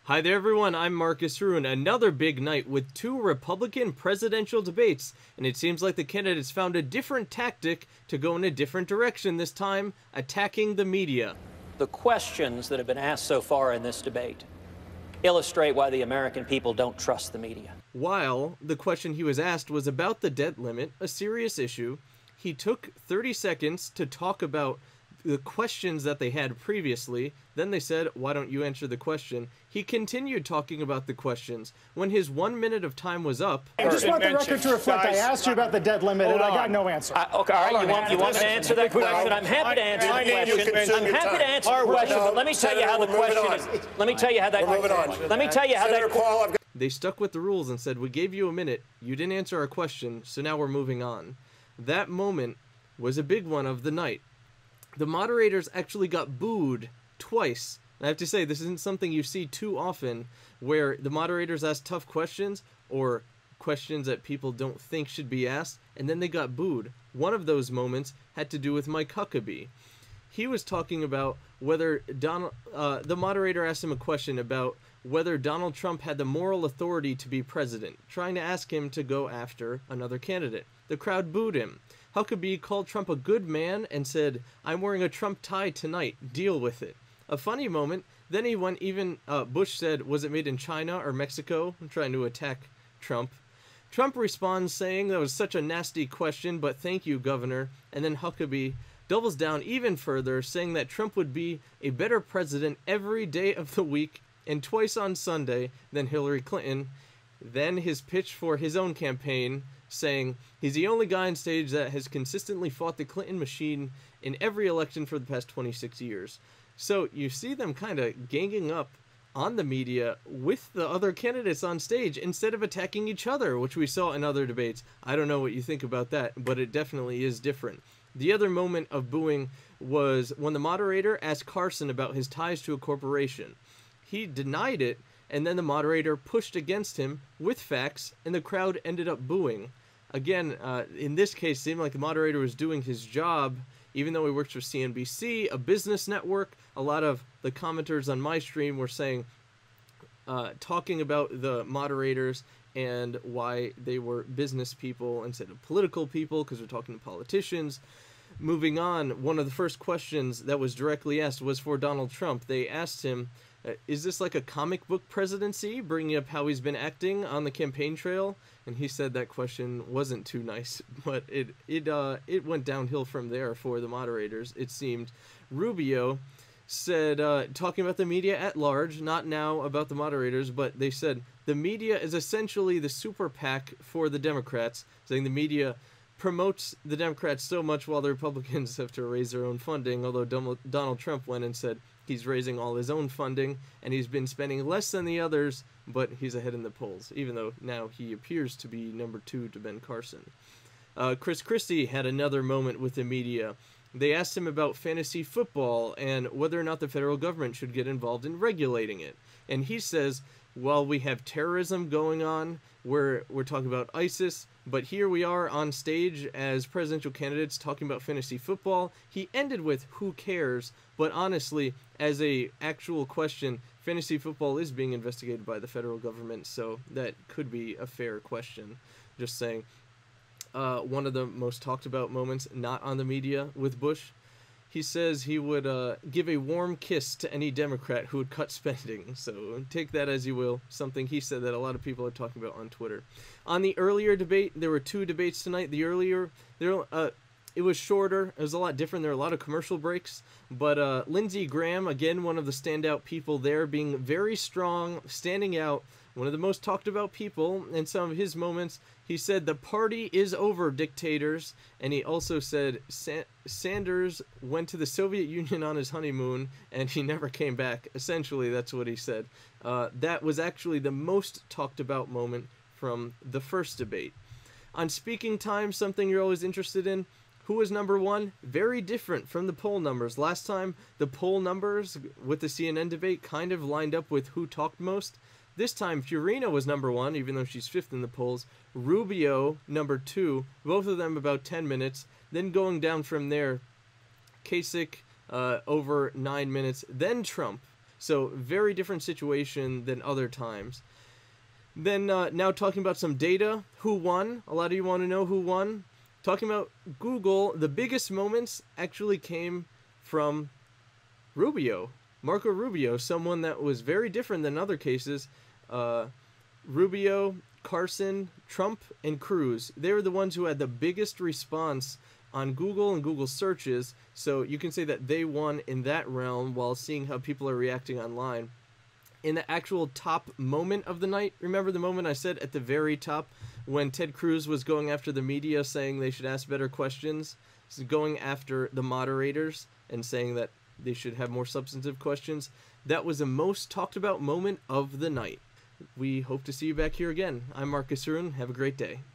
Hi there everyone, I'm Marcus Harun. Another big night with two Republican presidential debates, and it seems like the candidates found a different tactic to go in a different direction this time, attacking the media. The questions that have been asked so far in this debate illustrate why the American people don't trust the media. While the question he was asked was about the debt limit, a serious issue, he took 30 seconds to talk about the questions that they had previously. Then they said, why don't you answer the question? He continued talking about the questions. When his 1 minute of time was up... I just want the record to reflect, I asked you about the debt limit and I got no answer. Okay, all right, you want me to answer that question? I'm happy to answer the question. I'm happy to answer the question, but let me tell you how the question is. Let me tell you how that... Let me tell you how that... They stuck with the rules and said, we gave you a minute, you didn't answer our question, so now we're moving on. That moment was a big one of the night. The moderators actually got booed twice. And I have to say, this isn't something you see too often, where the moderators ask tough questions or questions that people don't think should be asked, and then they got booed. One of those moments had to do with Mike Huckabee. He was talking about whether the moderator asked him a question about whether Donald Trump had the moral authority to be president, trying to ask him to go after another candidate. The crowd booed him. Huckabee called Trump a good man and said, I'm wearing a Trump tie tonight, deal with it. A funny moment, then he went even, Bush said, was it made in China or Mexico? I'm trying to attack Trump. Trump responds saying that was such a nasty question, but thank you, Governor. And then Huckabee doubles down even further, saying that Trump would be a better president every day of the week and twice on Sunday than Hillary Clinton. Then his pitch for his own campaign, saying he's the only guy on stage that has consistently fought the Clinton machine in every election for the past 26 years. So you see them kind of ganging up on the media with the other candidates on stage instead of attacking each other, which we saw in other debates. I don't know what you think about that, but it definitely is different. The other moment of booing was when the moderator asked Carson about his ties to a corporation. He denied it, and then the moderator pushed against him with facts, and the crowd ended up booing. Again, in this case, it seemed like the moderator was doing his job, even though he works for CNBC, a business network. A lot of the commenters on my stream were saying, talking about the moderators and why they were business people instead of political people, because they're talking to politicians. Moving on, one of the first questions that was directly asked was for Donald Trump. They asked him, is this like a comic book presidency, bringing up how he's been acting on the campaign trail? And he said that question wasn't too nice, but it went downhill from there for the moderators, it seemed. Rubio said, talking about the media at large, not now about the moderators, but they said the media is essentially the super PAC for the Democrats, saying the media promotes the Democrats so much while the Republicans have to raise their own funding, although Donald Trump went and said he's raising all his own funding, and he's been spending less than the others, but he's ahead in the polls, even though now he appears to be number 2 to Ben Carson. Chris Christie had another moment with the media. They asked him about fantasy football and whether or not the federal government should get involved in regulating it. And he says, well, we have terrorism going on, we're talking about ISIS, but here we are on stage as presidential candidates talking about fantasy football. He ended with, who cares? But honestly, as a actual question, fantasy football is being investigated by the federal government, so that could be a fair question. Just saying. One of the most talked about moments, not on the media, with Bush. He says he would give a warm kiss to any Democrat who would cut spending. So take that as you will. Something he said that a lot of people are talking about on Twitter. On the earlier debate, there were 2 debates tonight. The earlier, it was shorter. It was a lot different. There were a lot of commercial breaks. But Lindsey Graham, again, one of the standout people there, being very strong, standing out. One of the most talked about people in some of his moments. He said, the party is over, dictators. And he also said Sanders went to the Soviet Union on his honeymoon and he never came back. Essentially, that's what he said. That was actually the most talked about moment from the first debate. On speaking time, something you're always interested in. Who was number 1? Very different from the poll numbers. Last time, the poll numbers with the CNN debate kind of lined up with who talked most. This time, Fiorina was number 1, even though she's 5th in the polls. Rubio, number 2, both of them about 10 minutes. Then going down from there, Kasich over 9 minutes. Then Trump. So very different situation than other times. Then now talking about some data. Who won? A lot of you want to know who won. Talking about Google, the biggest moments actually came from Rubio. Marco Rubio, someone that was very different than other cases. Rubio, Carson, Trump, and Cruz. They were the ones who had the biggest response on Google and Google searches. So you can say that they won in that realm while seeing how people are reacting online. In the actual top moment of the night, remember the moment I said at the very top when Ted Cruz was going after the media saying they should ask better questions? So going after the moderators and saying that they should have more substantive questions. That was the most talked about moment of the night. We hope to see you back here again. I'm Marcus Harun. Have a great day.